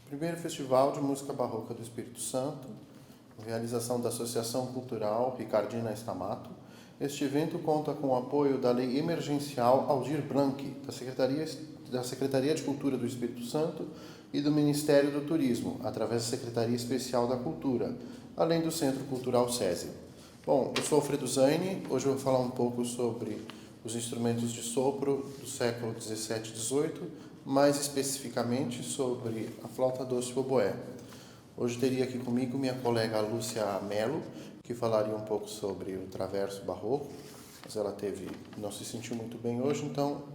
Primeiro Festival de Música Barroca do Espírito Santo, realização da Associação Cultural Ricardina Stamato. Este evento conta com o apoio da Lei Emergencial Aldir Blanc, da Secretaria de Cultura do Espírito Santo e do Ministério do Turismo, através da Secretaria Especial da Cultura, além do Centro Cultural SESI. Bom, eu sou Alfredo Zaini, hoje eu vou falar um pouco sobre os instrumentos de sopro do século XVII e XVIII, mais especificamente sobre a flauta doce e o oboé. Hoje teria aqui comigo minha colega Lúcia Mello, que falaria um pouco sobre o traverso barroco, mas ela não se sentiu muito bem hoje, então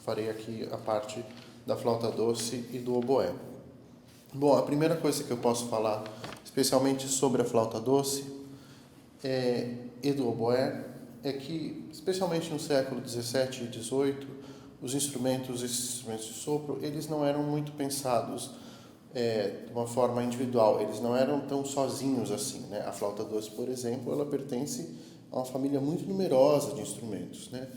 farei aqui a parte da flauta doce e do oboé. Bom, a primeira coisa que eu posso falar, especialmente sobre a flauta doce e do oboé, é que, especialmente no século XVII e XVIII, esses instrumentos de sopro, eles não eram muito pensados de uma forma individual, eles não eram tão sozinhos assim, né? A flauta doce, por exemplo, ela pertence a uma família muito numerosa de instrumentos, né?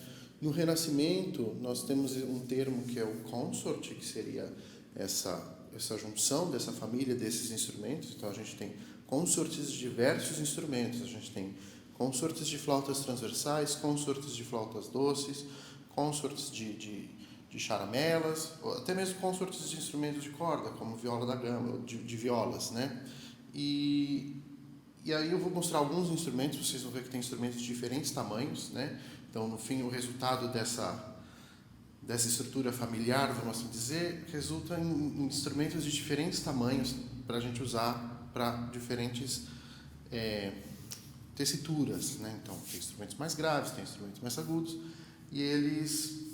No Renascimento, nós temos um termo que é o consort, que seria essa junção dessa família, desses instrumentos. Então, a gente tem consortes de diversos instrumentos, a gente tem consortes de flautas transversais, consortes de flautas doces, consortes de charamelas, ou até mesmo consortes de instrumentos de corda, como viola da gamba, de violas, né? E aí eu vou mostrar alguns instrumentos, vocês vão ver que tem instrumentos de diferentes tamanhos, né? Então, no fim, o resultado dessa estrutura familiar, vamos assim dizer, resulta em instrumentos de diferentes tamanhos para a gente usar para diferentes tessituras, né? Então, tem instrumentos mais graves, tem instrumentos mais agudos, e eles...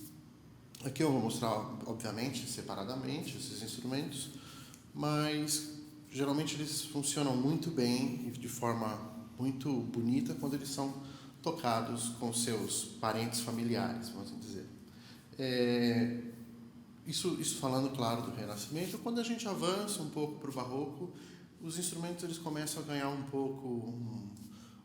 Aqui eu vou mostrar, obviamente, separadamente esses instrumentos, mas geralmente eles funcionam muito bem e de forma muito bonita quando eles são tocados com seus parentes familiares, vamos assim dizer. Isso falando, claro, do Renascimento. Quando a gente avança um pouco para o Barroco, os instrumentos eles começam a ganhar um pouco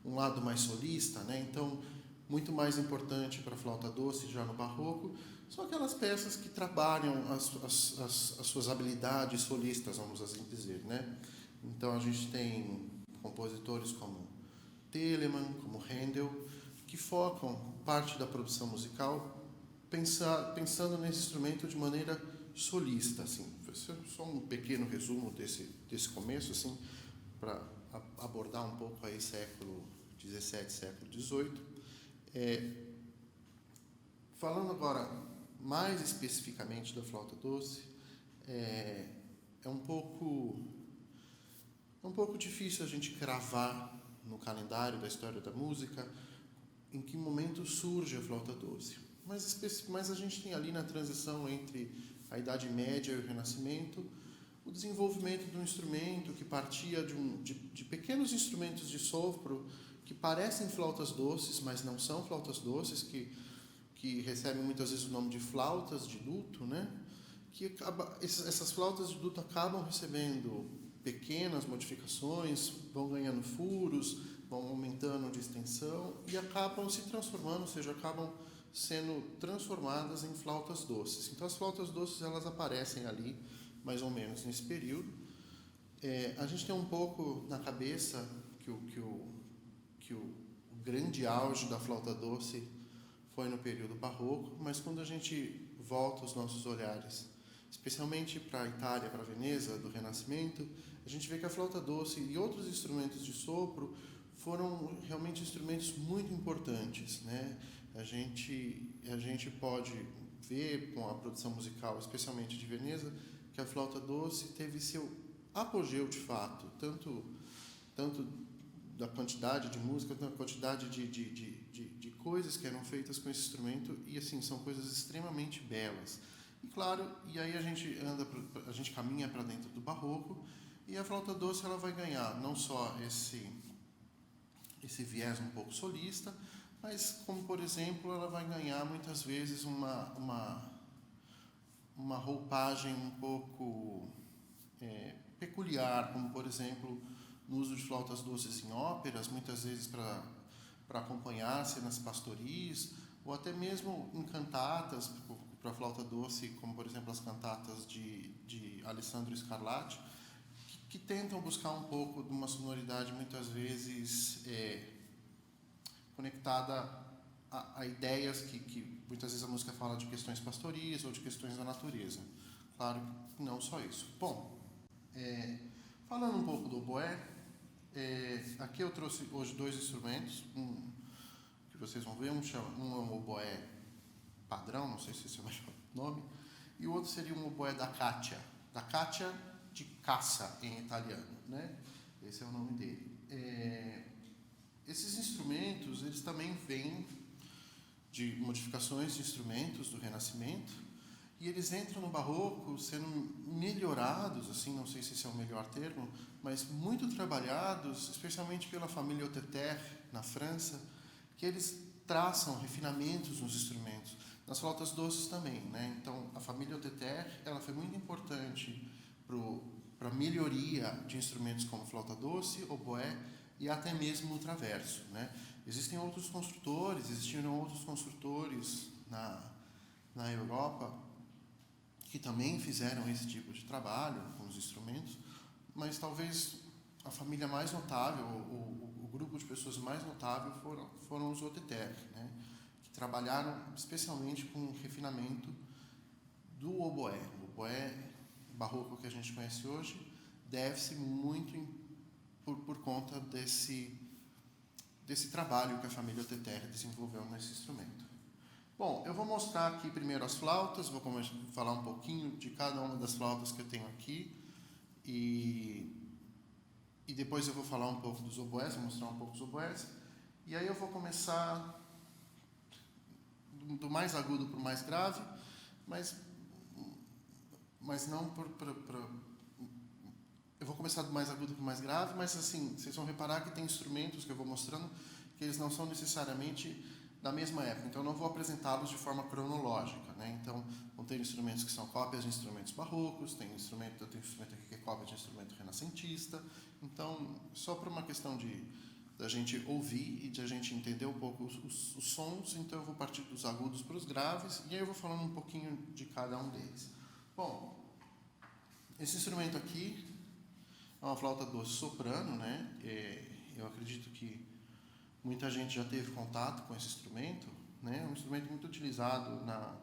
um lado mais solista, né? Então, muito mais importante para a flauta doce já no Barroco são aquelas peças que trabalham as suas habilidades solistas, vamos assim dizer, né? Então, a gente tem compositores como Telemann, como Handel, que focam parte da produção musical pensando nesse instrumento de maneira solista, assim. Só um pequeno resumo desse começo, assim, para abordar um pouco aí século XVII, século XVIII. Falando agora mais especificamente da flauta doce, é um pouco difícil a gente cravar no calendário da história da música em que momento surge a flauta doce. Mas a gente tem ali na transição entre a Idade Média e o Renascimento o desenvolvimento de um instrumento que partia de pequenos instrumentos de sopro que parecem flautas doces, mas não são flautas doces, que recebem muitas vezes o nome de flautas de luto, né? Essas flautas de luto acabam recebendo pequenas modificações, vão ganhando furos, vão aumentando de extensão e acabam se transformando, ou seja, acabam sendo transformadas em flautas doces. Então, as flautas doces elas aparecem ali, mais ou menos nesse período. A gente tem um pouco na cabeça que o grande auge da flauta doce foi no período barroco, mas quando a gente volta os nossos olhares, especialmente para a Itália, para a Veneza, do Renascimento, a gente vê que a flauta doce e outros instrumentos de sopro foram realmente instrumentos muito importantes, né? A gente pode ver com a produção musical, especialmente de Veneza, que a flauta doce teve seu apogeu de fato, tanto da quantidade de música, da quantidade de coisas que eram feitas com esse instrumento, e assim, são coisas extremamente belas. E claro, e aí a gente caminha para dentro do barroco, e a flauta doce ela vai ganhar não só esse viés um pouco solista, mas como, por exemplo, ela vai ganhar muitas vezes uma roupagem um pouco peculiar, como, por exemplo, no uso de flautas doces em óperas, muitas vezes para acompanhar cenas pastoris, ou até mesmo em cantatas para flauta doce, como, por exemplo, as cantatas de Alessandro Scarlatti, que tentam buscar um pouco de uma sonoridade muitas vezes conectada a ideias que muitas vezes a música fala de questões pastoris ou de questões da natureza. Claro que não só isso. Bom, falando um pouco do oboé, aqui eu trouxe hoje 2 instrumentos, que vocês vão ver, um é um oboé padrão, não sei se esse é o melhor nome, e o outro seria um oboé da caccia de caça em italiano, né? Esse é o nome dele. Esses instrumentos, eles também vêm de modificações de instrumentos do Renascimento, e eles entram no Barroco sendo melhorados, assim, não sei se esse é o melhor termo, mas muito trabalhados, especialmente pela família Oteter, na França, que eles traçam refinamentos nos instrumentos. Nas flautas doces também, né? Então, a família Oteter, ela foi muito importante para a melhoria de instrumentos como flauta doce, oboé e até mesmo o traverso, né? Existiram outros construtores na Europa que também fizeram esse tipo de trabalho com os instrumentos, mas talvez a família mais notável, o grupo de pessoas mais notável foram os Oteter, né? Que trabalharam especialmente com o refinamento do oboé. O oboé barroco que a gente conhece hoje deve-se muito por conta desse trabalho que a família Oteter desenvolveu nesse instrumento. Bom, eu vou mostrar aqui primeiro as flautas, vou falar um pouquinho de cada uma das flautas que eu tenho aqui e depois eu vou falar um pouco dos oboés, vou mostrar um pouco dos oboés, e aí eu vou começar do mais agudo para o mais grave, mas não eu vou começar do mais agudo para o mais grave, mas assim, vocês vão reparar que tem instrumentos que eu vou mostrando que eles não são necessariamente da mesma época, então eu não vou apresentá-los de forma cronológica, né? Então, vão ter instrumentos que são cópias de instrumentos barrocos, eu tenho instrumento aqui que é cópia de instrumento renascentista, então, só por uma questão da gente ouvir e de a gente entender um pouco os sons, então eu vou partir dos agudos para os graves, e aí eu vou falando um pouquinho de cada um deles. Bom, esse instrumento aqui é uma flauta doce soprano, né? Eu acredito que muita gente já teve contato com esse instrumento, né? É um instrumento muito utilizado na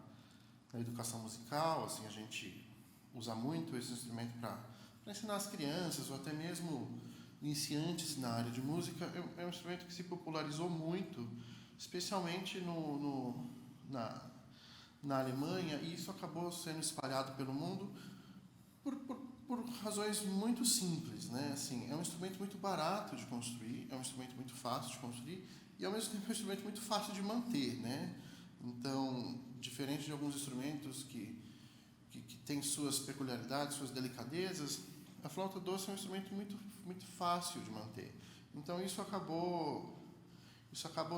educação musical, assim, a gente usa muito esse instrumento para ensinar as crianças ou até mesmo iniciantes na área de música. É um instrumento que se popularizou muito, especialmente na Alemanha, e isso acabou sendo espalhado pelo mundo por razões muito simples, né? Assim, é um instrumento muito barato de construir, é um instrumento muito fácil de construir e ao mesmo tempo é um instrumento muito fácil de manter, né? Então, diferente de alguns instrumentos que têm suas peculiaridades, suas delicadezas, a flauta doce é um instrumento muito fácil de manter. Então, isso acabou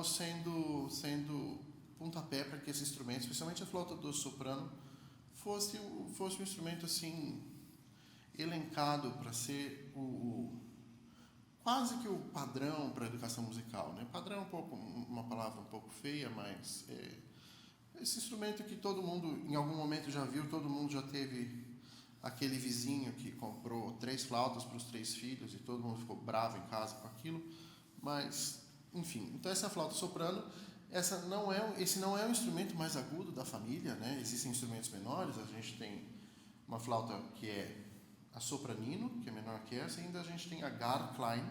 sendo pontapé para que esse instrumento, especialmente a flauta doce soprano, fosse um instrumento assim elencado para ser quase que o padrão para a educação musical, né? Padrão é uma palavra um pouco feia, mas esse instrumento que todo mundo em algum momento já viu, todo mundo já teve aquele vizinho que comprou 3 flautas para os 3 filhos e todo mundo ficou bravo em casa com aquilo, mas enfim, então essa flauta soprano, esse não é o instrumento mais agudo da família, né? Existem instrumentos menores, a gente tem uma flauta que é a sopranino, que é menor que essa, e ainda a gente tem a gar klein,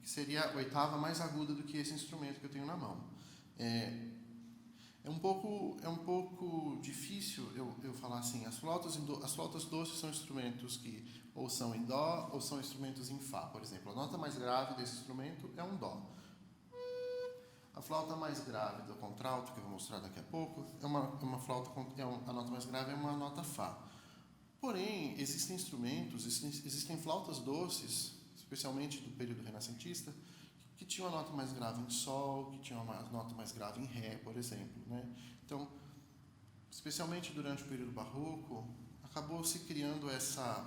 que seria a oitava mais aguda do que esse instrumento que eu tenho na mão. É um pouco difícil eu falar assim, as flautas doces são instrumentos que ou são em dó ou são instrumentos em fá, por exemplo. A nota mais grave desse instrumento é um dó. A flauta mais grave do contralto, que eu vou mostrar daqui a pouco, a nota mais grave é uma nota fá. Porém, existem flautas doces, especialmente do período renascentista, que tinham a nota mais grave em sol, que tinham uma nota mais grave em ré, por exemplo, né? Então, especialmente durante o período barroco, acabou se criando essa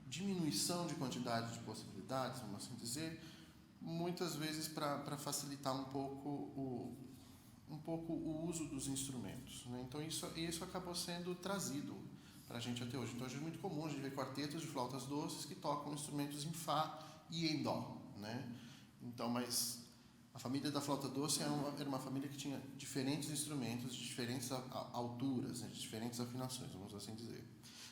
diminuição de quantidade de possibilidades, vamos assim dizer, muitas vezes para facilitar um pouco o uso dos instrumentos, né? Então isso acabou sendo trazido para para a gente até hoje. Então, é muito comum a gente ver quartetos de flautas doces que tocam instrumentos em Fá e em Dó, né? Então, mas a família da flauta doce era uma família que tinha diferentes instrumentos de diferentes alturas, né, de diferentes afinações, vamos assim dizer.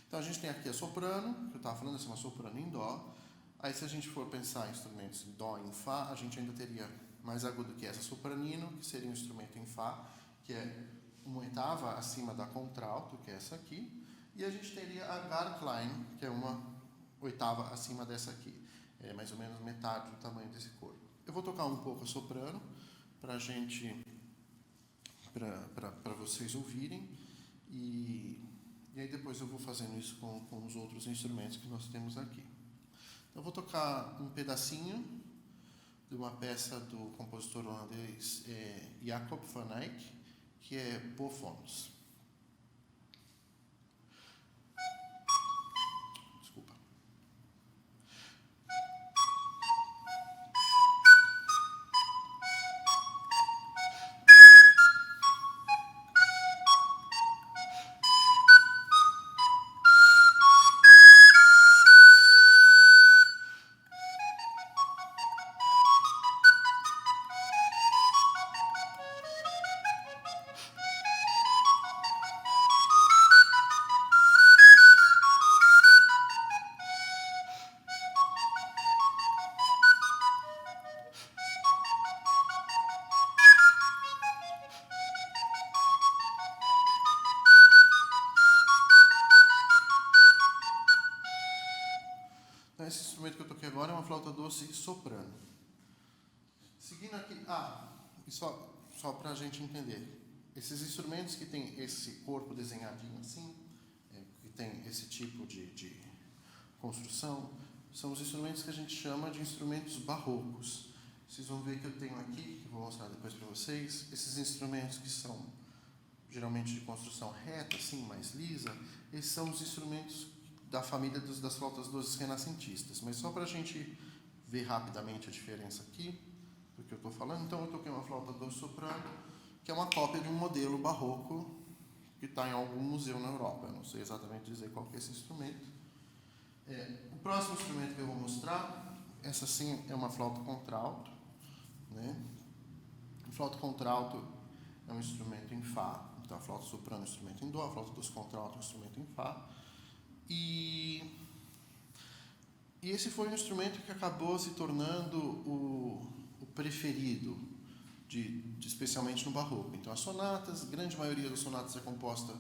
Então, a gente tem aqui a soprano, que eu estava falando, essa é uma soprano em Dó. Aí, se a gente for pensar em instrumentos em Dó e em Fá, a gente ainda teria mais agudo que essa sopranino, que seria um instrumento em Fá, que é uma oitava acima da contralto, que é essa aqui, e a gente teria a Garklein, que é uma oitava acima dessa aqui, é mais ou menos metade do tamanho desse corpo. Eu vou tocar um pouco a soprano para vocês ouvirem, e aí depois eu vou fazendo isso com os outros instrumentos que nós temos aqui. Então, eu vou tocar um pedacinho de uma peça do compositor holandês Jacob van Eyck, que é Bofons. Desculpa. Esse instrumento que eu toquei agora é uma flauta doce soprano. Seguindo aqui, e só para a gente entender, esses instrumentos que tem esse corpo desenhadinho assim, que tem esse tipo de construção, são os instrumentos que a gente chama de instrumentos barrocos. Vocês vão ver que eu tenho aqui, que eu vou mostrar depois para vocês, esses instrumentos que são geralmente de construção reta, assim, mais lisa, esses são os instrumentos da família das flautas doces renascentistas. Mas só para a gente ver rapidamente a diferença aqui do que eu estou falando, então eu toquei uma flauta doce soprano, que é uma cópia de um modelo barroco que está em algum museu na Europa. Eu não sei exatamente dizer qual que é esse instrumento. O próximo instrumento que eu vou mostrar, essa sim é uma flauta contralto, né? A flauta contralto é um instrumento em Fá, então a flauta soprano é um instrumento em Dó, a flauta doce contralto é um instrumento em Fá. E esse foi um instrumento que acabou se tornando o preferido, especialmente no barroco. Então, as sonatas, a grande maioria das sonatas é composta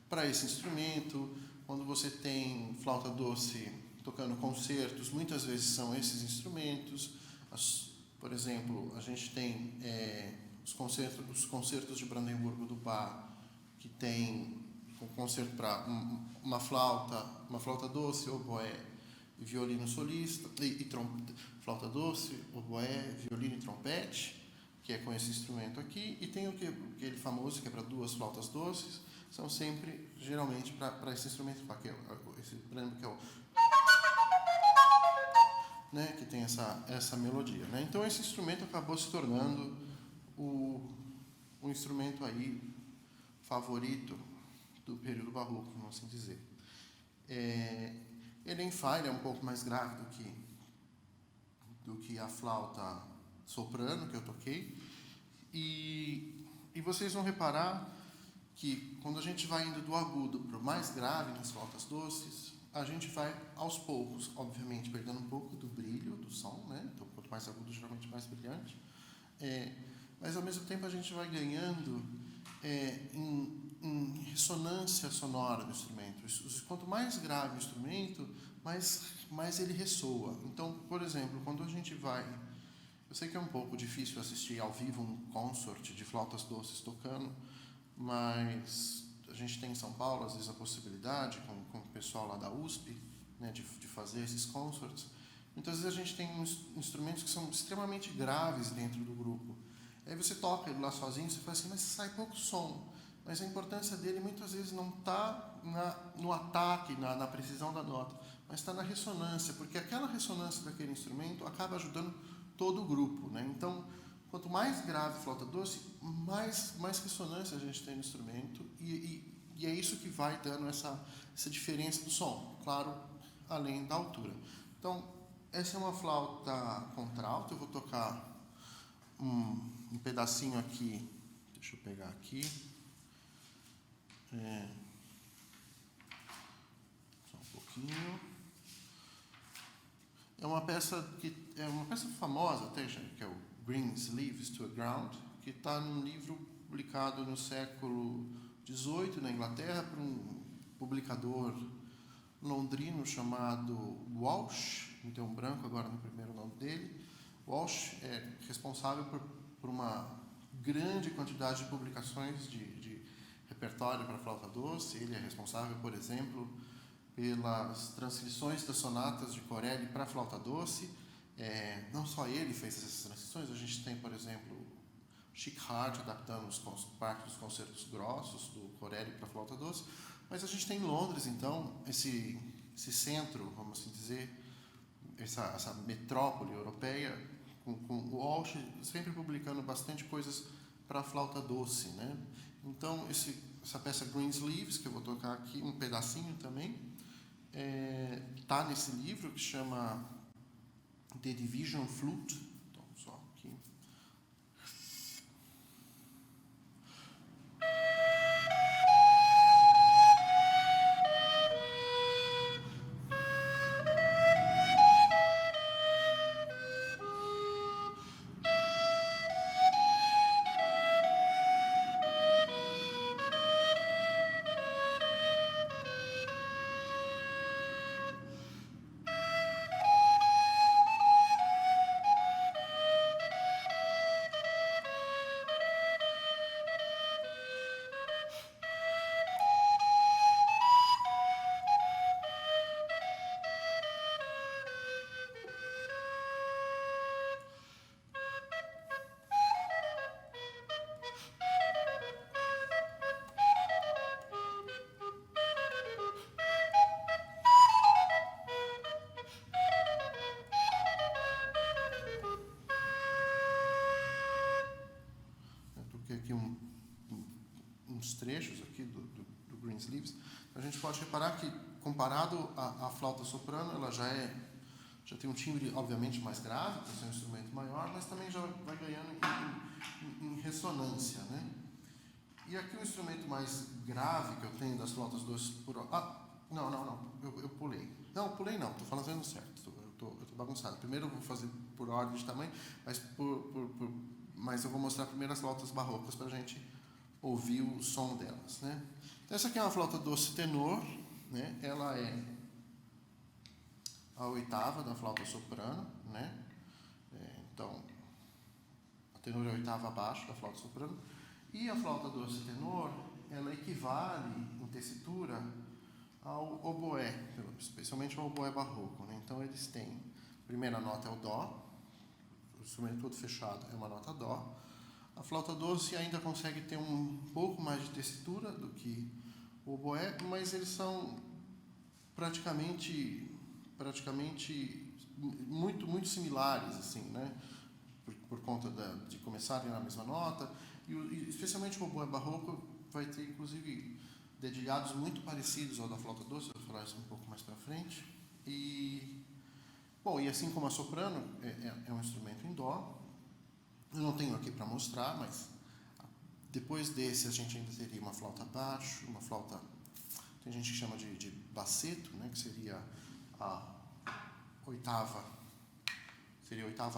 para esse instrumento. Quando você tem flauta doce tocando concertos, muitas vezes são esses instrumentos. Por exemplo, a gente tem os concertos de Brandemburgo do Bach, que tem um concerto para uma flauta doce, oboé e violino solista, flauta doce, oboé, violino e trompete, que é com esse instrumento aqui, e tem aquele famoso que é para duas flautas doces, são sempre, geralmente, para esse instrumento, que é o né, que tem essa melodia, né? Então, esse instrumento acabou se tornando o instrumento aí favorito do período barroco, vamos assim dizer. Ele em Fá, ele é um pouco mais grave do que a flauta soprano que eu toquei, e vocês vão reparar que quando a gente vai indo do agudo para o mais grave nas flautas doces, a gente vai aos poucos, obviamente, perdendo um pouco do brilho do som, né? Então, quanto mais agudo, geralmente mais brilhante. Mas, ao mesmo tempo, a gente vai ganhando em ressonância sonora do instrumento. Quanto mais grave o instrumento, mais ele ressoa. Então, por exemplo, quando a gente vai... Eu sei que é um pouco difícil assistir ao vivo um consort de flautas doces tocando, mas a gente tem em São Paulo, às vezes, a possibilidade, com o pessoal lá da USP, né, de fazer esses concerts. Muitas vezes a gente tem instrumentos que são extremamente graves dentro do grupo. Aí você toca ele lá sozinho, você fala assim, mas sai pouco som. Mas a importância dele muitas vezes não está no ataque, na precisão da nota, mas está na ressonância, porque aquela ressonância daquele instrumento acaba ajudando todo o grupo, né? Então, quanto mais grave a flauta doce, mais ressonância a gente tem no instrumento, e E é isso que vai dando essa diferença do som, claro, além da altura. Então, essa é uma flauta contralto, eu vou tocar um pedacinho aqui, deixa eu pegar aqui, só um pouquinho. É uma peça famosa até, que é o Greensleeves to a Ground, que está num livro publicado no século XVIII na Inglaterra por um publicador londrino chamado Walsh. Me deu um branco agora no primeiro nome dele. Walsh é responsável por uma grande quantidade de publicações de repertório para flauta doce. Ele é responsável, por exemplo, pelas transcrições das sonatas de Corelli para flauta doce. Não só ele fez essas transcrições, a gente tem, por exemplo, Chick Hart adaptando parte dos concertos grossos do Corelli para flauta doce, mas a gente tem em Londres, então, esse centro, vamos assim dizer, essa metrópole europeia, com o Walsh sempre publicando bastante coisas para flauta doce, né? Então, essa peça Greensleeves, que eu vou tocar aqui, um pedacinho também, está nesse livro que chama The Division Flute. Então, só aqui. Aqui uns trechos aqui do Greensleeves. A gente pode reparar que, comparado à flauta soprano, ela já tem um timbre obviamente mais grave, por ser um instrumento maior, mas também já vai ganhando em ressonância, né? E aqui o instrumento mais grave que eu tenho das flautas doces por... eu pulei. Não, pulei não, estou fazendo certo, eu estou bagunçado. Primeiro eu vou fazer por ordem de tamanho, mas eu vou mostrar primeiro as flautas barrocas para a gente ouvir o som delas, né? Então, essa aqui é uma flauta doce tenor, né? Ela é a oitava da flauta soprano, né? Então, a tenor é a oitava abaixo da flauta soprano. E a flauta doce tenor, ela equivale em tessitura ao oboé, especialmente ao oboé barroco, né? Então, eles têm, a primeira nota é o dó, o instrumento todo fechado é uma nota dó. A flauta doce ainda consegue ter um pouco mais de tessitura do que o oboé, mas eles são praticamente muito similares, assim, né? Por conta de começarem na mesma nota. E especialmente o oboé barroco vai ter, inclusive, dedilhados muito parecidos ao da flauta doce. Eu vou falar isso um pouco mais para frente. E assim como a soprano é um instrumento em dó, eu não tenho aqui para mostrar, mas depois desse a gente ainda teria uma flauta baixo, uma flauta, tem gente que chama de basseto, né, que seria a oitava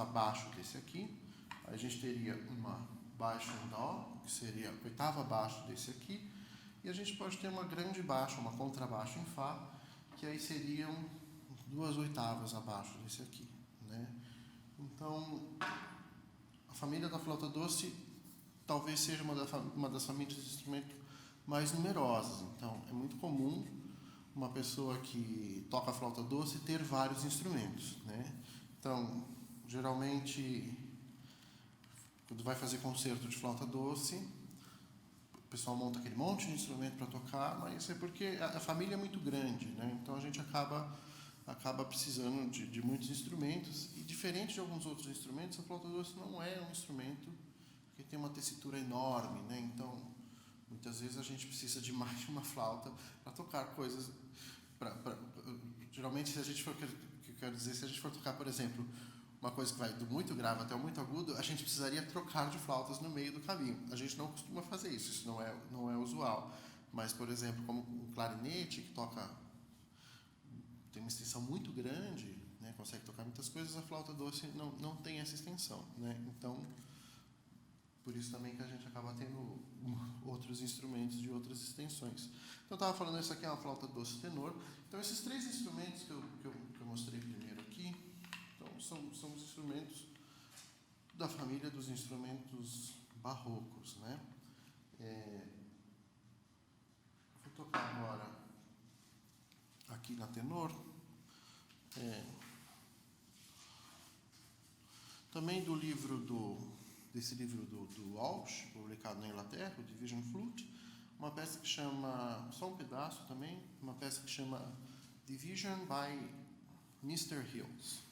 abaixo desse aqui. Aí a gente teria uma baixa em dó, que seria a oitava abaixo desse aqui, e a gente pode ter uma grande baixa, uma contrabaixa em fá, que aí seriam 2 oitavas abaixo desse aqui, né? Então, a família da flauta doce talvez seja uma das famílias de instrumento mais numerosas. Então, é muito comum uma pessoa que toca a flauta doce ter vários instrumentos, né? Então, geralmente, quando vai fazer concerto de flauta doce, o pessoal monta aquele monte de instrumento para tocar, mas é porque a família é muito grande, né? Então, a gente acaba precisando de muitos instrumentos, e diferente de alguns outros instrumentos, a flauta doce não é um instrumento que tem uma tessitura enorme, né? Então, muitas vezes a gente precisa de mais de uma flauta para tocar coisas. Geralmente, se a gente for, que eu quero dizer, se a gente for tocar, por exemplo, uma coisa que vai do muito grave até o muito agudo, a gente precisaria trocar de flautas no meio do caminho. A gente não costuma fazer isso, isso não é usual. Mas, por exemplo, como um clarinete que tem uma extensão muito grande, né, consegue tocar muitas coisas, a flauta doce não tem essa extensão, né? Então, por isso também que a gente acaba tendo outros instrumentos de outras extensões. Então, eu estava falando, essa aqui é uma flauta doce tenor. Então, esses três instrumentos que eu mostrei primeiro aqui, então, são os instrumentos da família dos instrumentos barrocos, né? Vou tocar agora aqui na tenor. Também desse livro do Walsh, publicado na Inglaterra, o Division Flute, uma peça que chama, só um pedaço também, uma peça que chama Division by Mr. Hills.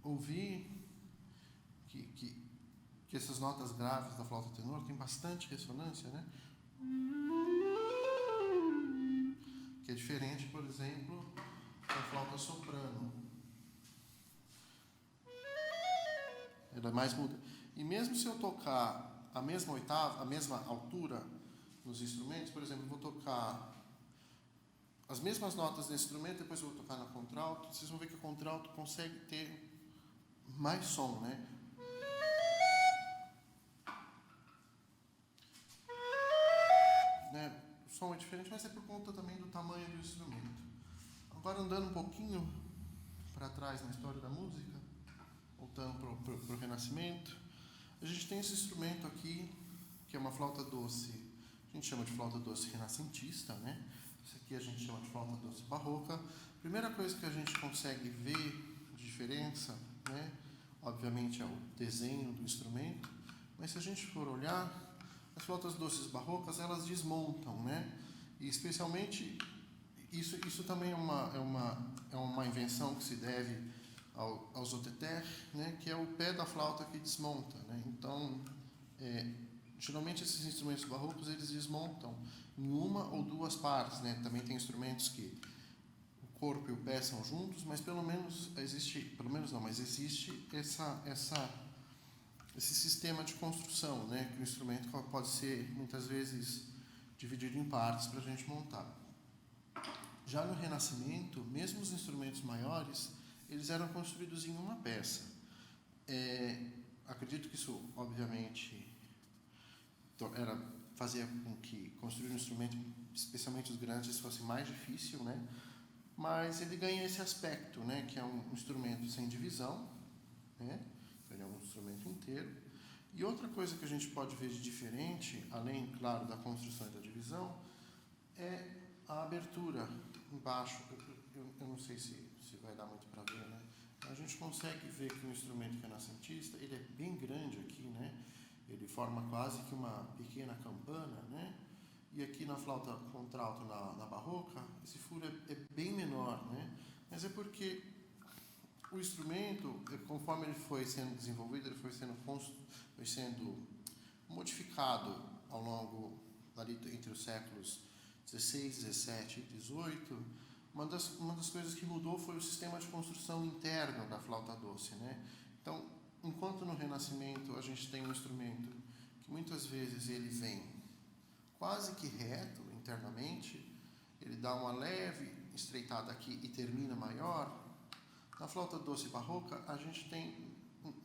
Ouvir que essas notas graves da flauta tenor tem bastante ressonância, né? Que é diferente, por exemplo, da flauta soprano. Ela é mais muda. E mesmo se eu tocar a mesma oitava, a mesma altura nos instrumentos, por exemplo, eu vou tocar as mesmas notas desse instrumento, depois eu vou tocar na contralto, vocês vão ver que a contralto consegue ter mais som, né? O som é diferente, mas é por conta também do tamanho do instrumento. Agora, andando um pouquinho para trás na história da música, voltando para o Renascimento, a gente tem esse instrumento aqui, que é uma flauta doce, a gente chama de flauta doce renascentista, né? Esse aqui a gente chama de flauta doce barroca. A primeira coisa que a gente consegue ver de diferença, né, obviamente é o desenho do instrumento, mas se a gente for olhar, as flautas doces barrocas, elas desmontam, né? E especialmente, isso também é uma invenção que se deve ao Zoteter, né? Que é o pé da flauta que desmonta, né? Então, geralmente esses instrumentos barrocos, eles desmontam em uma ou duas partes, né? Também tem instrumentos que o corpo e o pé são juntos, mas existe esse sistema de construção, né? Que o instrumento pode ser, muitas vezes, dividido em partes para a gente montar. Já no Renascimento, mesmo os instrumentos maiores, eles eram construídos em uma peça. Acredito que isso, obviamente, fazia com que construir um instrumento, especialmente os grandes, fosse mais difícil, né? Mas ele ganha esse aspecto, né? Que é um instrumento sem divisão, né? Ele é um instrumento inteiro. E outra coisa que a gente pode ver de diferente, além, claro, da construção e da divisão, é a abertura embaixo. Eu não sei se vai dar muito para ver, né? A gente consegue ver que o instrumento renascentista, ele é bem grande aqui, né? Ele forma quase que uma pequena campana, né? E aqui na flauta contralto, na barroca, esse furo é bem menor, né? Mas é porque o instrumento, conforme ele foi sendo desenvolvido, ele foi sendo modificado ao longo dali entre os séculos 16, 17 e 18. Uma das coisas que mudou foi o sistema de construção interno da flauta doce, né? Então, enquanto no Renascimento a gente tem um instrumento que muitas vezes ele vem quase que reto internamente, ele dá uma leve estreitada aqui e termina maior. Na flauta doce barroca, a gente tem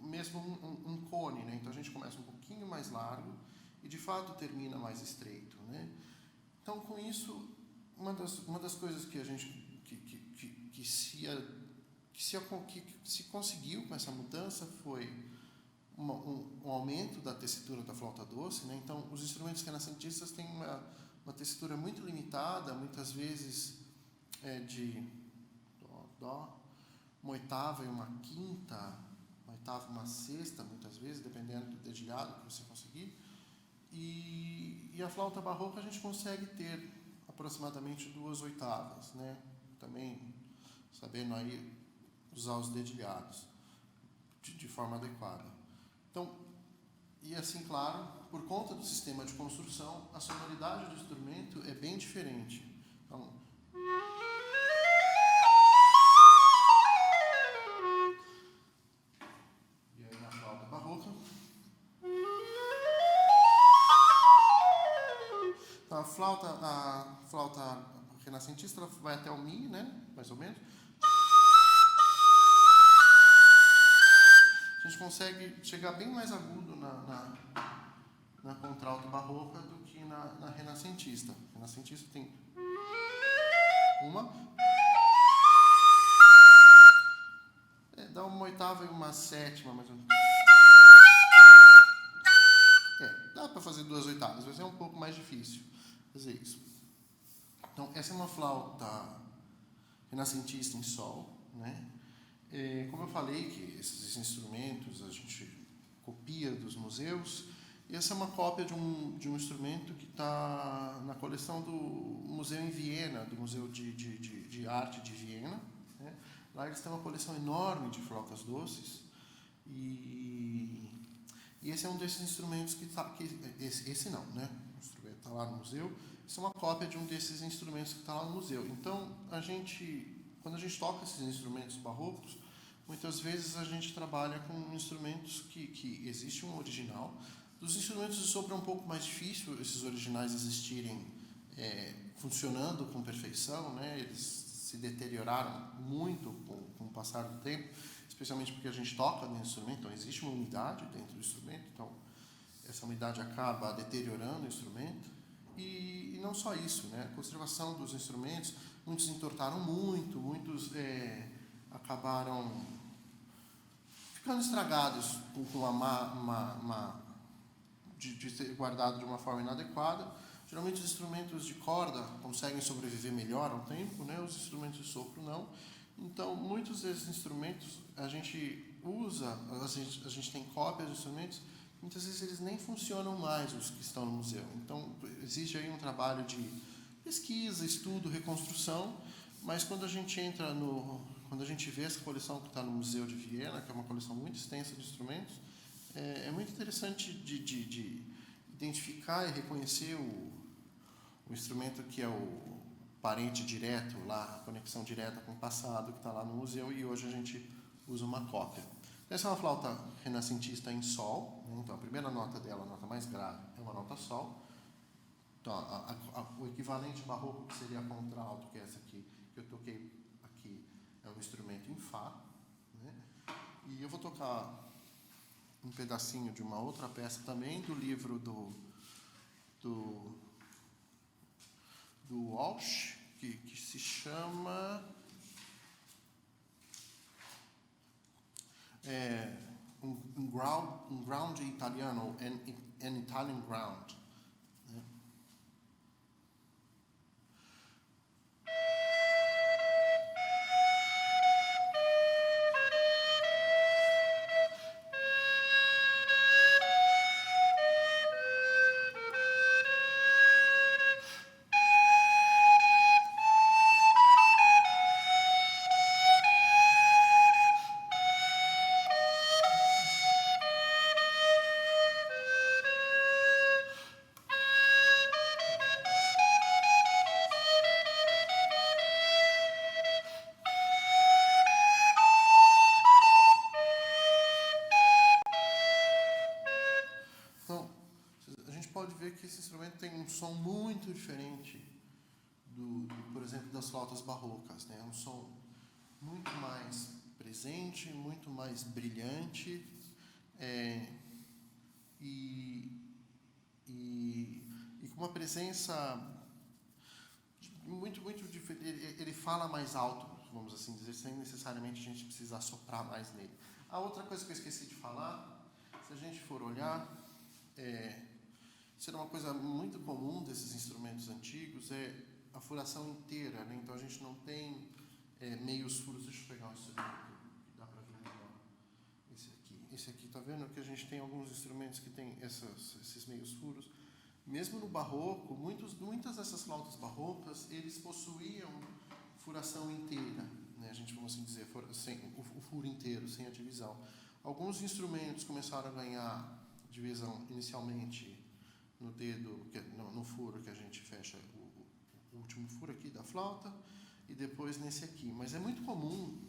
mesmo um cone, né? Então a gente começa um pouquinho mais largo e de fato termina mais estreito, né? Então, com isso, uma das coisas que a gente que se conseguiu com essa mudança foi um aumento da tessitura da flauta doce, né? Então, os instrumentos renascentistas têm uma tessitura muito limitada, muitas vezes de dó, uma oitava e uma quinta, uma oitava e uma sexta, muitas vezes, dependendo do dedilhado que você conseguir. E a flauta barroca a gente consegue ter aproximadamente 2 oitavas, né? Também sabendo aí usar os dedilhados de forma adequada. Então, e assim, claro, por conta do sistema de construção, a sonoridade do instrumento é bem diferente. Então, e aí na flauta barroca. Então, a flauta renascentista ela vai até o Mi, né? Mais ou menos. A gente consegue chegar bem mais agudo na contralto barroca do que na renascentista. A renascentista tem uma. Dá uma oitava e uma sétima, mais ou menos. Dá para fazer 2 oitavas, mas é um pouco mais difícil fazer isso. Então, essa é uma flauta renascentista em sol, né? Como eu falei, que esses instrumentos a gente copia dos museus, e essa é uma cópia de um instrumento que está na coleção do museu em Viena, do Museu de Arte de Viena, né? Lá eles têm uma coleção enorme de flautas doces, e esse é um desses instrumentos esse não, né? O instrumento está lá no museu. Isso é uma cópia de um desses instrumentos que está lá no museu. Então, quando a gente toca esses instrumentos barrocos, muitas vezes a gente trabalha com instrumentos que existe um original. Dos instrumentos de sopro é um pouco mais difícil esses originais existirem funcionando com perfeição, né? Eles se deterioraram muito com o passar do tempo, especialmente porque a gente toca no instrumento, então existe uma umidade dentro do instrumento, então essa umidade acaba deteriorando o instrumento. E não só isso, né? A conservação dos instrumentos, muitos entortaram muito, muitos acabaram ficando estragados de ser guardado de uma forma inadequada. Geralmente os instrumentos de corda conseguem sobreviver melhor ao tempo, né? Os instrumentos de sopro não. Então, muitos desses instrumentos a gente usa, a gente tem cópias de instrumentos, muitas vezes eles nem funcionam mais, os que estão no museu. Então, existe aí um trabalho de pesquisa, estudo, reconstrução, mas quando a gente quando a gente vê essa coleção que está no Museu de Viena, que é uma coleção muito extensa de instrumentos, é muito interessante de identificar e reconhecer o instrumento que é o parente direto lá, a conexão direta com o passado que está lá no museu, e hoje a gente usa uma cópia. Essa é uma flauta renascentista em sol, né? Então a primeira nota dela, a nota mais grave, é uma nota sol. Então o equivalente barroco, que seria a contralto, que é essa aqui, que eu toquei aqui, é um instrumento em Fá, né? E eu vou tocar um pedacinho de uma outra peça também, do livro do Walsh, que se chama um ground italiano, an Italian ground. Né? Então, a gente pode ver que esse instrumento tem um som muito diferente por exemplo, das flautas barrocas, né? É um som muito mais presente, muito mais brilhante, e com uma presença muito diferente. Ele fala mais alto vamos assim dizer, sem necessariamente a gente precisar soprar mais nele. A outra coisa que eu esqueci de falar, se a gente for olhar, será uma coisa muito comum desses instrumentos antigos, é a furação inteira, né? Então a gente não tem meios furos. Deixa eu pegar um instrumento que dá para ver melhor. Esse aqui, tá vendo que a gente tem alguns instrumentos que tem esses meios furos. Mesmo no barroco, muitas dessas flautas barrocas, eles possuíam furação inteira, né? A gente, vamos assim dizer, o furo inteiro, sem a divisão. Alguns instrumentos começaram a ganhar divisão inicialmente no dedo, no furo que a gente fecha o último furo aqui da flauta, e depois nesse aqui. Mas é muito comum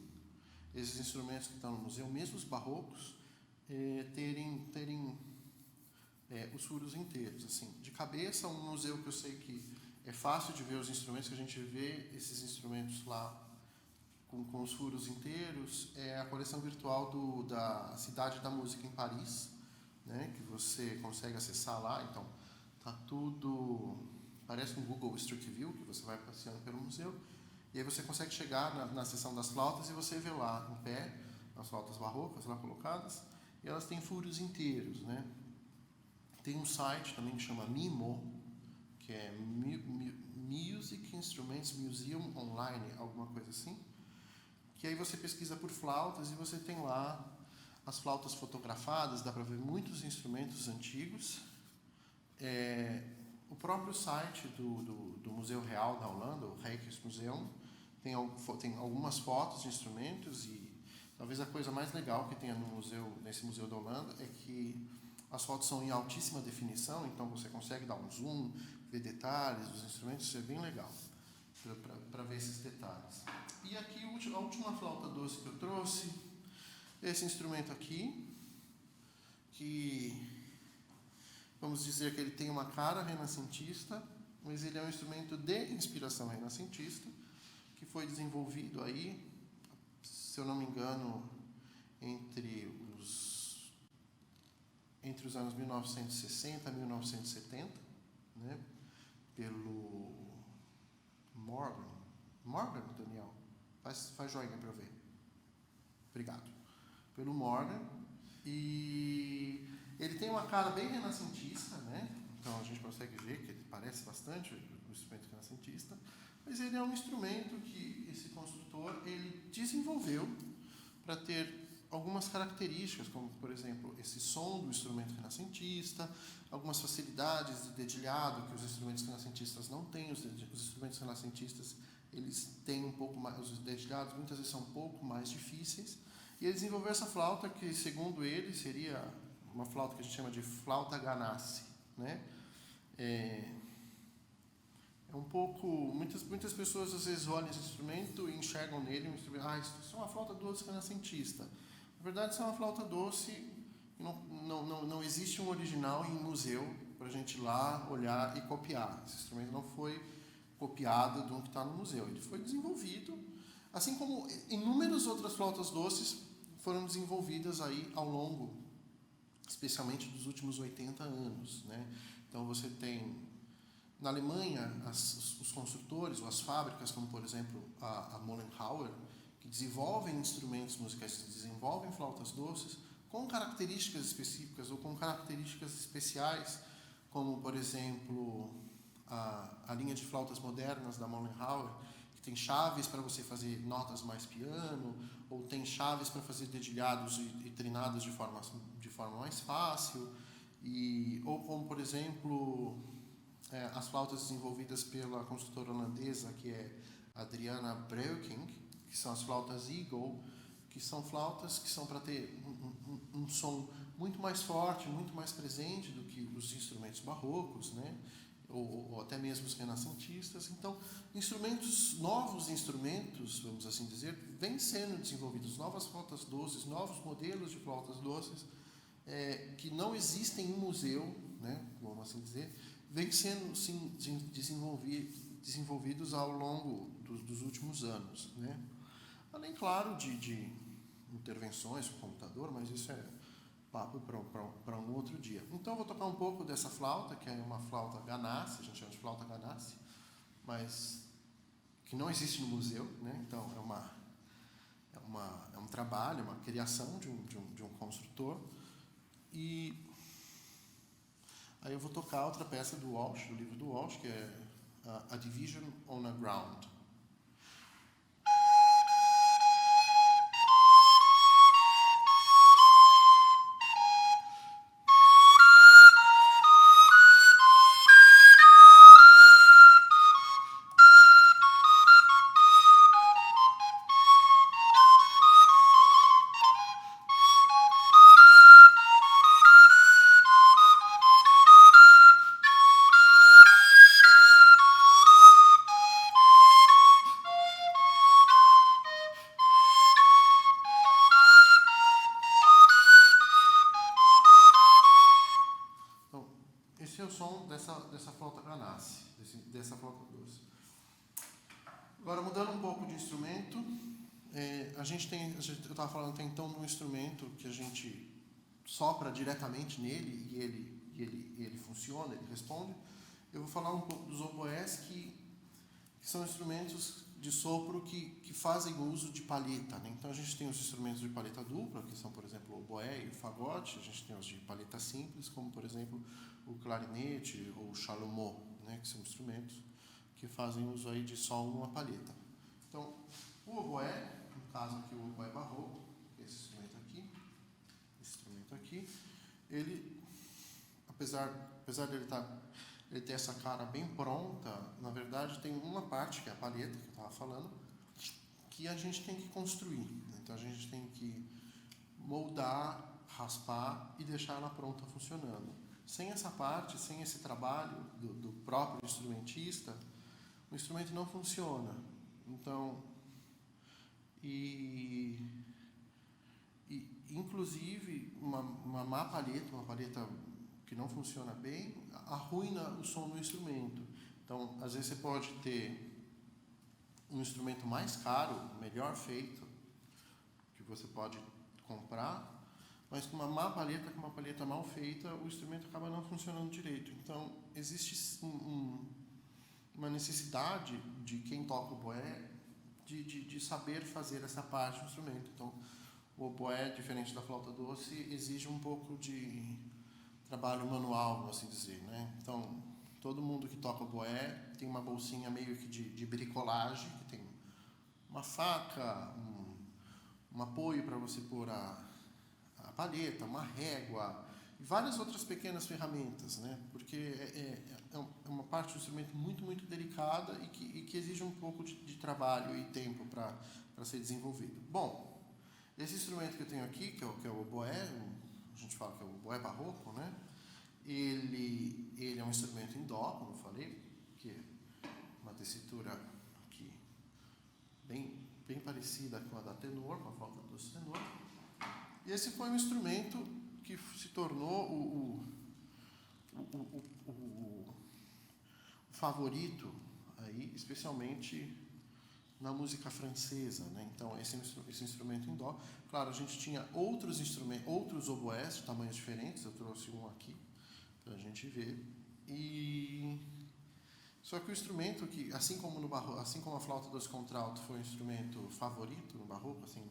esses instrumentos que estão no museu, mesmo os barrocos, terem os furos inteiros. Assim, de cabeça, um museu que eu sei que é fácil de ver os instrumentos, que a gente vê esses instrumentos lá com os furos inteiros, é a coleção virtual da Cidade da Música em Paris, né, que você consegue acessar lá. Então, tá tudo, parece um Google Street View, que você vai passeando pelo museu, e aí você consegue chegar na seção das flautas e você vê lá em pé as flautas barrocas lá colocadas, e elas têm furos inteiros, né? Tem um site também que chama MIMO, que é Music Instruments Museum Online, alguma coisa assim, que aí você pesquisa por flautas e você tem lá as flautas fotografadas, dá para ver muitos instrumentos antigos. O próprio site do Museu Real da Holanda, o Rijksmuseum, tem algumas fotos de instrumentos, e talvez a coisa mais legal que tenha nesse museu da Holanda é que as fotos são em altíssima definição, então você consegue dar um zoom, ver detalhes dos instrumentos. Isso é bem legal para ver esses detalhes. E aqui a última flauta doce que eu trouxe, esse instrumento aqui, que vamos dizer que ele tem uma cara renascentista, mas ele é um instrumento de inspiração renascentista, que foi desenvolvido aí, se eu não me engano, entre os anos 1960 e 1970, né, pelo Morgan, Daniel, faz joinha para eu ver. Obrigado. Pelo Morgan, e ele tem uma cara bem renascentista, né? Então a gente consegue ver que ele parece bastante o instrumento renascentista, mas ele é um instrumento que esse construtor ele desenvolveu para ter algumas características, como, por exemplo, esse som do instrumento renascentista, algumas facilidades de dedilhado que os instrumentos renascentistas não têm. Os instrumentos renascentistas, eles têm um pouco mais, os dedilhados muitas vezes são um pouco mais difíceis, e ele desenvolveu essa flauta que, segundo ele, seria uma flauta que a gente chama de flauta Ganassi, né? É um pouco, muitas pessoas às vezes olham esse instrumento e enxergam nele um instrumento, isso é uma flauta doce renascentista. Na verdade, isso é uma flauta doce, e não existe um original em museu para a gente ir lá olhar e copiar. Esse instrumento não foi copiado de um que está no museu, ele foi desenvolvido, assim como inúmeras outras flautas doces foram desenvolvidas aí ao longo, especialmente dos últimos 80 anos, né? Então você tem na Alemanha os construtores ou as fábricas, como por exemplo a Mollenhauer, que desenvolvem instrumentos musicais, que desenvolvem flautas doces com características específicas ou com características especiais, como por exemplo a linha de flautas modernas da Mollenhauer, que tem chaves para você fazer notas mais piano, ou tem chaves para fazer dedilhados e trinados de forma mais fácil, ou como por exemplo as flautas desenvolvidas pela construtora holandesa, que é Adriana Breukink, que são as flautas Eagle, que são flautas que são para ter um som muito mais forte, muito mais presente do que os instrumentos barrocos, né? Ou até mesmo os renascentistas. Então, novos instrumentos, vamos assim dizer, vêm sendo desenvolvidos, novas flautas doces, novos modelos de flautas doces, que não existem em museu, né? Vamos assim dizer, vêm sendo sim, desenvolvidos ao longo dos últimos anos, né? Além, claro, de intervenções com o computador, mas isso é papo para um outro dia. Então, eu vou tocar um pouco dessa flauta, que é uma flauta Ganassi, a gente chama de flauta Ganassi, mas que não existe no museu, né? Então é um trabalho, uma criação de um construtor. E aí eu vou tocar outra peça do Walsh, do livro do Walsh, que é A Division on a Ground. Esse é o som dessa flauta Ganassi, dessa flauta doce. Agora, mudando um pouco de instrumento, eu estava falando até então de um instrumento que a gente sopra diretamente nele e ele funciona, ele responde. Eu vou falar um pouco dos oboés, que são instrumentos de sopro que fazem uso de palheta, né? Então a gente tem os instrumentos de palheta dupla, que são, por exemplo, o oboé e o fagote. A gente tem os de palheta simples, como, por exemplo, o clarinete ou o chalumeau, né? Que são instrumentos que fazem uso aí de só uma palheta. Então, o oboé, no caso aqui o oboé barroco, esse instrumento aqui, ele, apesar de ele ter essa cara bem pronta, na verdade tem uma parte, que é a palheta, que eu estava falando, que a gente tem que construir. Então a gente tem que moldar, raspar e deixar ela pronta funcionando. Sem essa parte, sem esse trabalho do próprio instrumentista, o instrumento não funciona. Então, inclusive, uma má palheta, uma palheta que não funciona bem, arruina o som do instrumento. Então, às vezes você pode ter um instrumento mais caro, melhor feito, que você pode comprar, mas com uma má palheta, com uma palheta mal feita, o instrumento acaba não funcionando direito. Então, existe uma necessidade de quem toca o oboé de saber fazer essa parte do instrumento. Então, o oboé, diferente da flauta doce, exige um pouco de trabalho manual, vamos assim dizer, né? Então, todo mundo que toca oboé tem uma bolsinha meio que de bricolagem, que tem uma faca, um apoio para você pôr a palheta, uma régua e várias outras pequenas ferramentas, né? Porque é uma parte do instrumento muito, muito delicada e que exige um pouco de trabalho e tempo para ser desenvolvido. Bom, esse instrumento que eu tenho aqui, que é o oboé, a gente fala que é o oboé barroco, né? Ele é um instrumento em dó, como eu falei, que é uma tessitura aqui bem parecida com a da tenor, com a flauta doce tenor. E esse foi um instrumento que se tornou o favorito aí, especialmente na música francesa, né? Então esse instrumento em dó. Claro, a gente tinha outros instrumentos, outros oboés de tamanhos diferentes. Eu trouxe um aqui para a gente ver. Só que o instrumento que, assim como a flauta doce contralto foi um instrumento favorito no barroco, assim,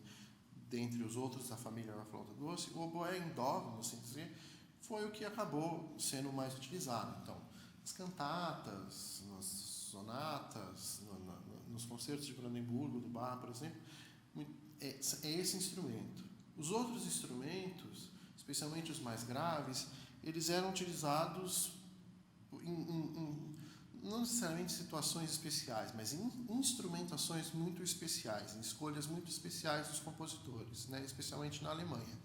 dentre os outros da família da flauta doce, o oboé em dó, vamos assim dizer, foi o que acabou sendo mais utilizado. Então, nas cantatas, nas sonatas, nos concertos de Brandenburgo, do Bach, por exemplo, é esse instrumento. Os outros instrumentos, especialmente os mais graves, eles eram utilizados não necessariamente em situações especiais, mas em instrumentações muito especiais, em escolhas muito especiais dos compositores, né, especialmente na Alemanha.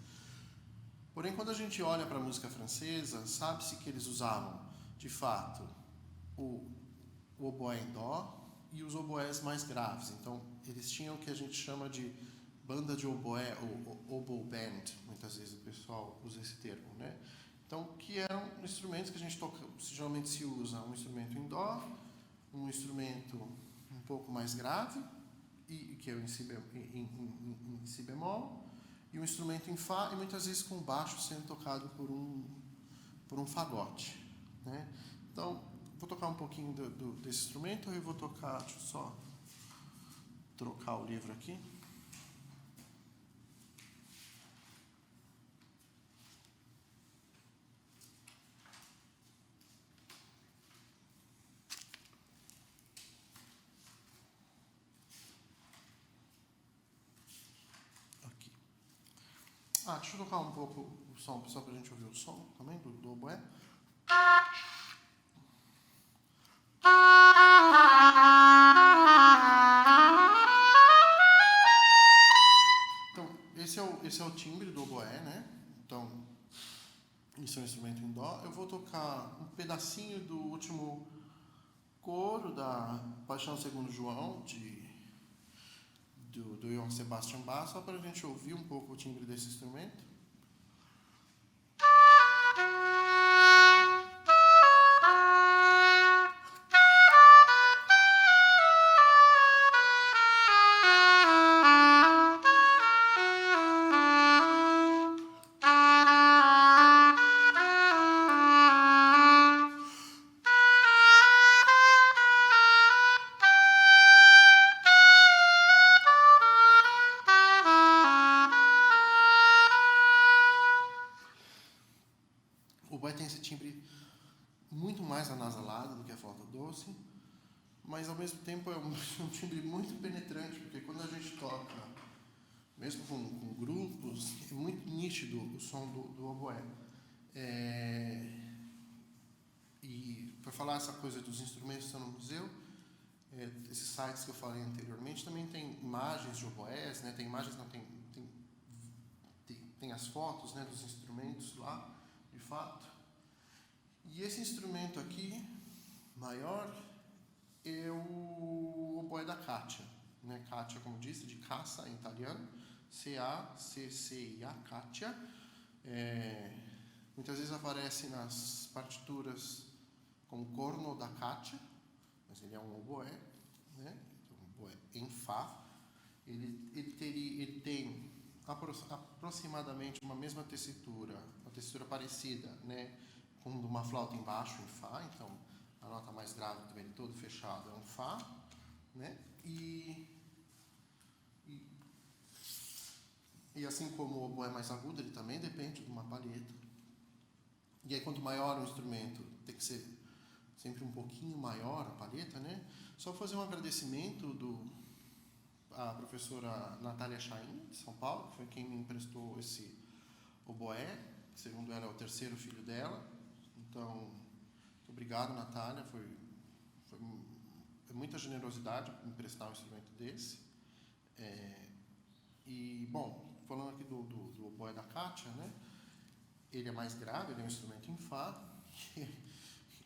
Porém, quando a gente olha para a música francesa, sabe-se que eles usavam, de fato, o oboé em dó e os oboés mais graves. Então, eles tinham o que a gente chama de banda de oboé, ou oboe band, muitas vezes o pessoal usa esse termo, né? Então, que eram instrumentos que a gente toca, geralmente se usa um instrumento em dó, um instrumento um pouco mais grave, que é o em si bemol, e um instrumento em fá, e muitas vezes com baixo sendo tocado por um fagote, né? Então, vou tocar um pouquinho desse instrumento, eu vou tocar, deixa eu só trocar o livro aqui. Aqui. Deixa eu tocar um pouco o som, só para a gente ouvir o som também do oboé. Esse é o timbre do oboé, né? Então, isso é um instrumento em dó. Eu vou tocar um pedacinho do último coro da Paixão Segundo João, do Johann Sebastian Bach, só para a gente ouvir um pouco o timbre desse instrumento. O oboé tem esse timbre muito mais anasalado do que a flauta doce, mas ao mesmo tempo é um timbre muito penetrante, porque quando a gente toca, mesmo com grupos, é muito nítido o som do oboé. E para falar essa coisa dos instrumentos que estão no museu, esses sites que eu falei anteriormente também tem imagens de oboés, né? Tem imagens, não, tem as fotos, né, dos instrumentos lá, de fato. E esse instrumento aqui, maior, é o oboé da Caccia, né? Caccia, como disse, de caça em italiano, C-A-C-C-I-A, Caccia. Muitas vezes aparece nas partituras como corno da Caccia, mas ele é um oboé, né? Um oboé em Fá. Ele tem aproximadamente uma mesma tessitura, uma tessitura parecida, né, com uma flauta embaixo em Fá, então a nota mais grave do ele todo fechado é um Fá, né? E assim como o oboé mais agudo, ele também depende de uma palheta. E aí, quanto maior o instrumento, tem que ser sempre um pouquinho maior a palheta, né? Só fazer um agradecimento à professora Natália Chaim, de São Paulo, que foi quem me emprestou esse oboé. Segundo ela, é o terceiro filho dela. Então, muito obrigado, Natália. Foi muita generosidade me emprestar um instrumento desse. Bom, falando aqui do oboé da Caccia, né? Ele é mais grave, ele é um instrumento em Fá.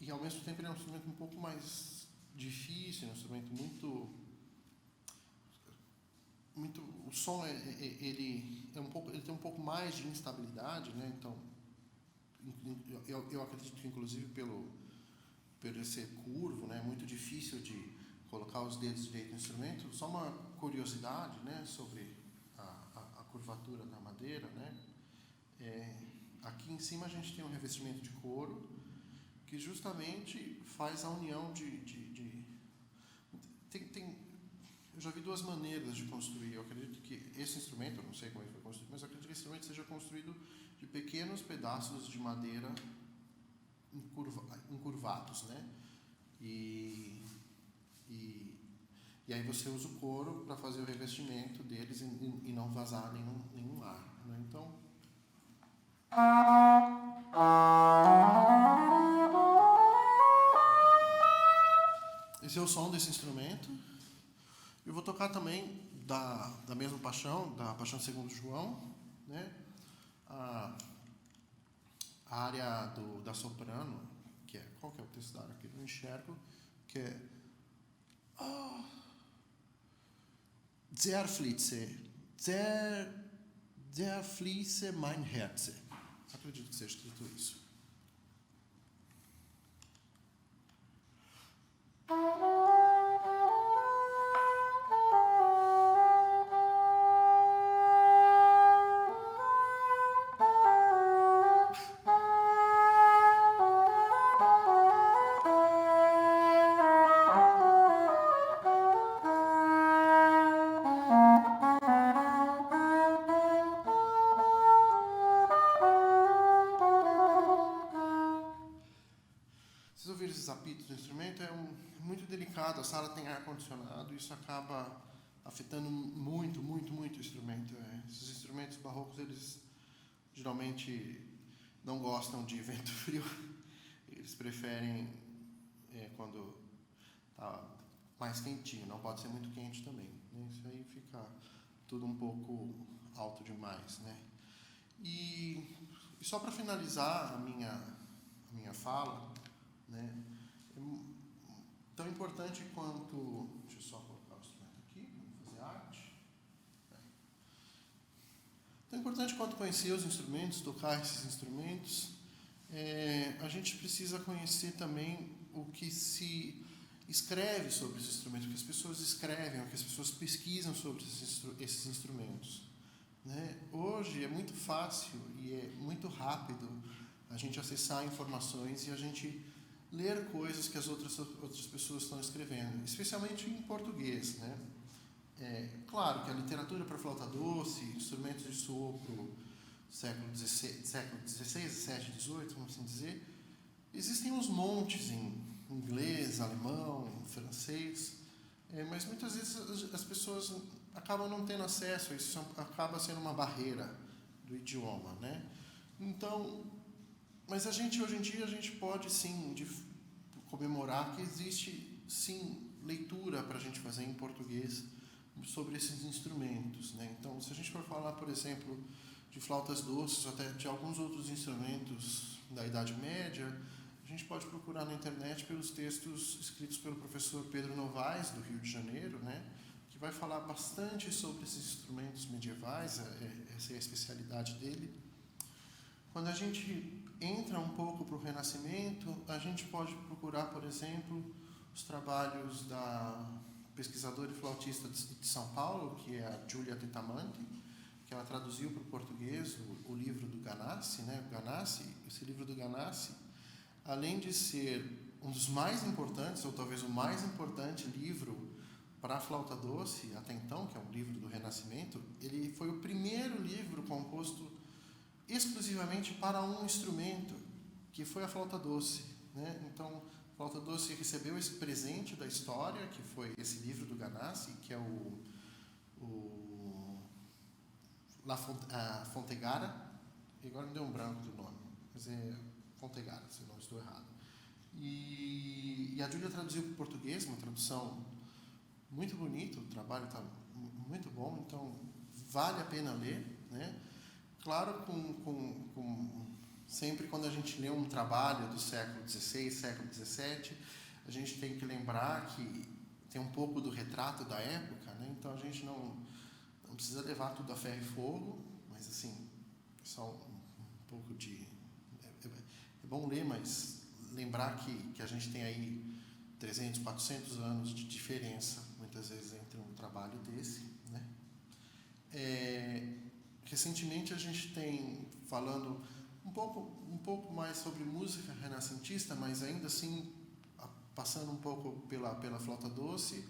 E ao mesmo tempo ele é um instrumento um pouco mais difícil, um instrumento muito o som ele tem um pouco mais de instabilidade, né? Então eu acredito que inclusive pelo ele ser curvo, né, é muito difícil de colocar os dedos direito no instrumento. Só uma curiosidade, né, sobre a curvatura da madeira, né? Aqui em cima a gente tem um revestimento de couro que justamente faz a união eu já vi duas maneiras de construir. Eu acredito que esse instrumento, eu não sei como ele foi construído, mas eu acredito que esse instrumento seja construído de pequenos pedaços de madeira encurvados, né? E aí você usa o couro para fazer o revestimento deles e não vazar nenhum ar, né? Então, esse é o som desse instrumento. Eu vou tocar também da mesma paixão, da Paixão Segundo João, né? A área da soprano, que é... Qual que é o texto da área que eu não enxergo? Que é... Sehr fließe mein Herz. Acredito que seja escrito isso. esses apitos do instrumento é muito delicado. A sala tem ar-condicionado, isso acaba afetando muito o instrumento. Esses instrumentos barrocos, eles geralmente não gostam de vento frio, eles preferem quando está mais quentinho, não pode ser muito quente também, né? Isso aí fica tudo um pouco alto demais, né? E só para finalizar a minha fala, né? Tão importante quanto... Deixa eu só colocar o instrumento aqui, vamos fazer arte. Tão importante quanto conhecer os instrumentos, tocar esses instrumentos, a gente precisa conhecer também o que se escreve sobre esses instrumentos, o que as pessoas escrevem, o que as pessoas pesquisam sobre esses instrumentos, né? Hoje é muito fácil e é muito rápido a gente acessar informações e a gente ler coisas que as outras pessoas estão escrevendo, especialmente em português, né? Claro que a literatura para flauta doce, instrumentos de sopro, século XVI, XVII, XVIII, vamos assim dizer, existem uns montes em inglês, alemão, francês, mas muitas vezes as pessoas acabam não tendo acesso, isso acaba sendo uma barreira do idioma, né? Então, mas hoje em dia a gente pode sim comemorar que existe sim leitura para a gente fazer em português sobre esses instrumentos, né? Então, se a gente for falar, por exemplo, de flautas doces, até de alguns outros instrumentos da Idade Média, a gente pode procurar na internet pelos textos escritos pelo professor Pedro Novaes, do Rio de Janeiro, né? Que vai falar bastante sobre esses instrumentos medievais, essa é a especialidade dele. Quando a gente entra um pouco para o Renascimento, a gente pode procurar, por exemplo, os trabalhos da pesquisadora e flautista de São Paulo, que é a Giulia Tettamanti, que ela traduziu para o português o livro do Ganassi, né? Esse livro do Ganassi, além de ser um dos mais importantes, ou talvez o mais importante livro para a flauta doce até então, que é um livro do Renascimento, ele foi o primeiro livro composto exclusivamente para um instrumento, que foi a flauta doce, né? Então, a flauta doce recebeu esse presente da história, que foi esse livro do Ganassi, que é a Fontegara, agora me deu um branco do nome, mas é Fontegara, se não estou errado. E a Júlia traduziu para o português, uma tradução muito bonita, o trabalho está muito bom, então vale a pena ler, né? Claro, sempre quando a gente lê um trabalho do século XVI, século XVII, a gente tem que lembrar que tem um pouco do retrato da época, né? Então a gente não precisa levar tudo a ferro e fogo, mas assim, só um pouco de... É bom ler, mas lembrar que a gente tem aí 300, 400 anos de diferença, muitas vezes, entre um trabalho desse, né? Recentemente a gente tem falando um pouco mais sobre música renascentista, mas ainda assim passando um pouco pela flauta doce,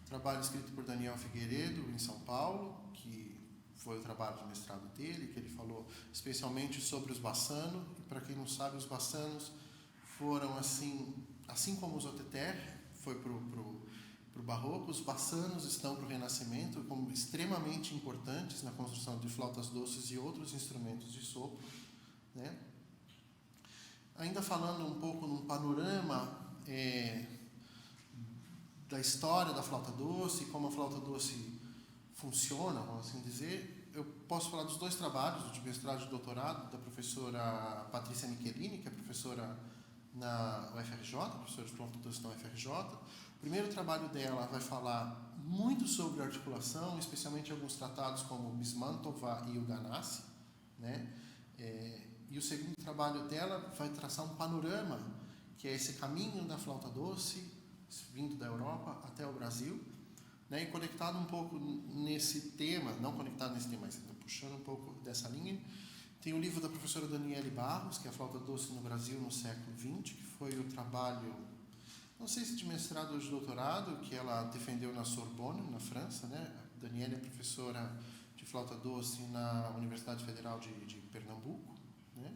trabalho escrito por Daniel Figueiredo em São Paulo, que foi o trabalho de mestrado dele, que ele falou especialmente sobre os bassanos. E para quem não sabe, os bassanos foram assim como os oteter foi para o barroco, os bassanos estão para o Renascimento como extremamente importantes na construção de flautas doces e outros instrumentos de sopro, né? Ainda falando um pouco num panorama da história da flauta doce, como a flauta doce funciona, vamos assim dizer, eu posso falar dos dois trabalhos, de mestrado e de doutorado, da professora Patrícia Michelini, que é professora na UFRJ, professora de flauta doce na UFRJ. O primeiro trabalho dela vai falar muito sobre articulação, especialmente alguns tratados como Bismantova e o Ganassi, né? E o segundo trabalho dela vai traçar um panorama, que é esse caminho da flauta doce, vindo da Europa até o Brasil, né? E conectado um pouco nesse tema, não conectado nesse tema, mas puxando um pouco dessa linha, tem o livro da professora Daniele Barros, que é a flauta doce no Brasil no século XX, que foi o trabalho, não sei se de mestrado ou de doutorado, que ela defendeu na Sorbonne, na França, né? A Daniele é professora de flauta doce na Universidade Federal de Pernambuco, né?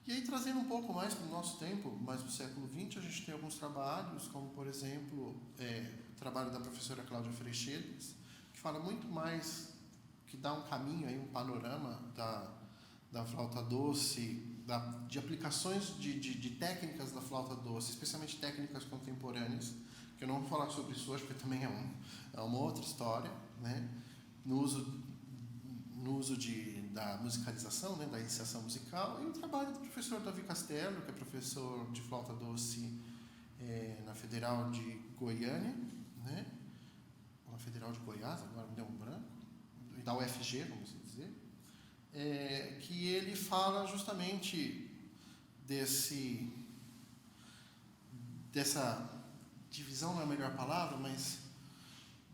E aí, trazendo um pouco mais para o nosso tempo, mais para o século XX, a gente tem alguns trabalhos, como, por exemplo, o trabalho da professora Cláudia Freixedas, que fala muito mais, que dá um caminho, aí, um panorama da flauta doce, de aplicações de técnicas da flauta doce, especialmente técnicas contemporâneas, que eu não vou falar sobre isso hoje, porque também é uma outra história, né? No uso da musicalização, né, da iniciação musical, e o trabalho do professor Davi Castelo, que é professor de flauta doce na Federal de Goiânia, né, ou na Federal de Goiás, agora me deu um branco, e da UFG, vamos dizer, que ele fala justamente dessa divisão, não é a melhor palavra, mas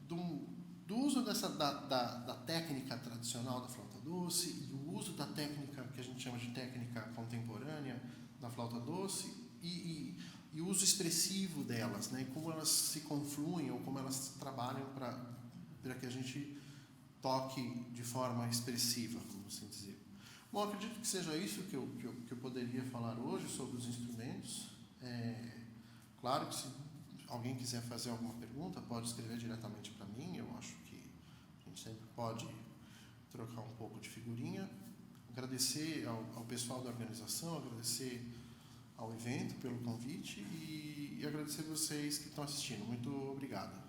do uso da técnica tradicional da flauta doce e o uso da técnica que a gente chama de técnica contemporânea da flauta doce e o uso expressivo delas, né? E como elas se confluem ou como elas trabalham para que a gente toque de forma expressiva, vamos assim dizer. Bom, acredito que seja isso que eu poderia falar hoje sobre os instrumentos. Claro que se alguém quiser fazer alguma pergunta, pode escrever diretamente para mim. Eu acho que a gente sempre pode trocar um pouco de figurinha. Agradecer ao pessoal da organização, agradecer ao evento pelo convite e agradecer vocês que estão assistindo. Muito obrigado.